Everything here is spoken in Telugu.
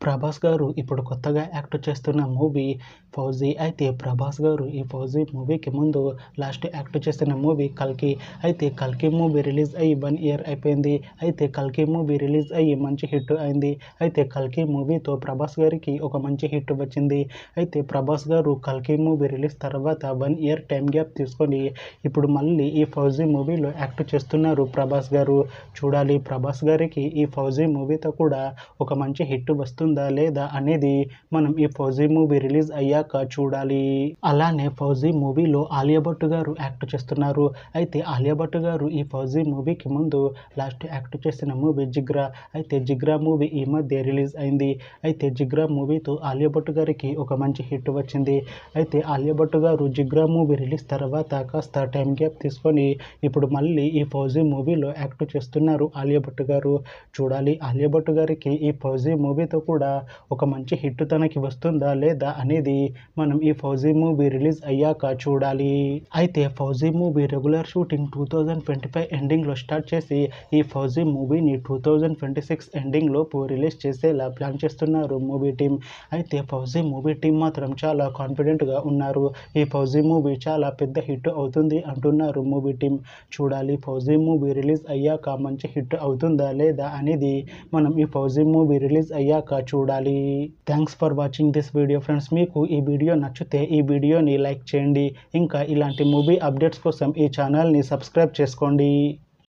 ప్రభాస్ గారు ఇప్పుడు కొత్తగా యాక్ట్ చేస్తున్న మూవీ 'ఫౌజీ'. అయితే ప్రభాస్ గారు ఈ 'ఫౌజీ' మూవీకి ముందు లాస్ట్ యాక్ట్ చేసిన మూవీ 'కల్కి'. అయితే 'కల్కి' మూవీ రిలీజ్ అయ్యి 1 ఇయర్ అయిపోయింది. అయితే 'కల్కి' మూవీ రిలీజ్ అయ్యి మంచి హిట్ అయింది. అయితే 'కల్కి' మూవీతో ప్రభాస్ గారికి ఒక మంచి హిట్ వచ్చింది. అయితే ప్రభాస్ గారు 'కల్కి' మూవీ రిలీజ్ తర్వాత 1 ఇయర్ టైం గ్యాప్ తీసుకొని ఇప్పుడు మళ్ళీ ఈ 'ఫౌజీ' మూవీలో యాక్ట్ చేస్తున్నారు ప్రభాస్ గారు. చూడాలి ప్రభాస్ గారికి ఈ 'ఫౌజీ' మూవీతో కూడా ఒక మంచి హిట్ వస్తుందా లేదా అనేది మనం ఈ 'ఫౌజీ' మూవీ రిలీజ్ అయ్యాక చూడాలి. అలానే 'ఫౌజీ' మూవీలో ఆలియా భట్ గారు యాక్ట్ చేస్తున్నారు. అయితే ఆలియా భట్ గారు ఈ 'ఫౌజీ' మూవీకి ముందు లాస్ట్ యాక్ట్ చేసిన మూవీ 'జిగ్రా'. అయితే 'జిగ్రా' మూవీ ఈ మధ్య రిలీజ్ అయింది. అయితే 'జిగ్రా' మూవీతో ఆలియా భట్ గారికి ఒక మంచి హిట్ వచ్చింది. అయితే ఆలియా భట్ గారు 'జిగ్రా' మూవీ రిలీజ్ తర్వాత కాస్త టైం గ్యాప్ తీసుకొని ఇప్పుడు మళ్ళీ ఈ 'ఫౌజీ' మూవీలో యాక్ట్ చేస్తున్నారు ఆలియా భట్ గారు. చూడాలి ఆలియా భట్ గారికి ఈ 'ఫౌజీ' మూవీతో కూడా ఒక మంచి హిట్ తనకి వస్తుందా లేదా అనేది మనం ఈ 'ఫౌజీ' మూవీ రిలీజ్ అయ్యాక చూడాలి. అయితే 'ఫౌజీ' మూవీ రెగ్యులర్ షూటింగ్ 2025 ఎండింగ్లో స్టార్ట్ చేసి ఈ 'ఫౌజీ' మూవీని 2026 ఎండింగ్ లోపు రిలీజ్ చేసేలా ప్లాన్ చేస్తున్నారు మూవీ టీం. అయితే 'ఫౌజీ' మూవీ టీం మాత్రం చాలా కాన్ఫిడెంట్గా ఉన్నారు. ఈ 'ఫౌజీ' మూవీ చాలా పెద్ద హిట్ అవుతుంది అంటున్నారు మూవీ టీం. చూడాలి 'ఫౌజీ' మూవీ రిలీజ్ అయ్యాక మంచి హిట్ అవుతుందా లేదా అనేది మనం ఈ 'ఫౌజీ' మూవీ రిలీజ్ అయ్యాక చూడాలి. Thanks for watching this video friends. మీకు ఈ వీడియో నచ్చితే ఈ వీడియోని లైక్ చేయండి. ఇంకా ఇలాంటి మూవీ అప్డేట్స్ కోసం ఈ ఛానల్ని సబ్స్క్రైబ్ చేసుకోండి.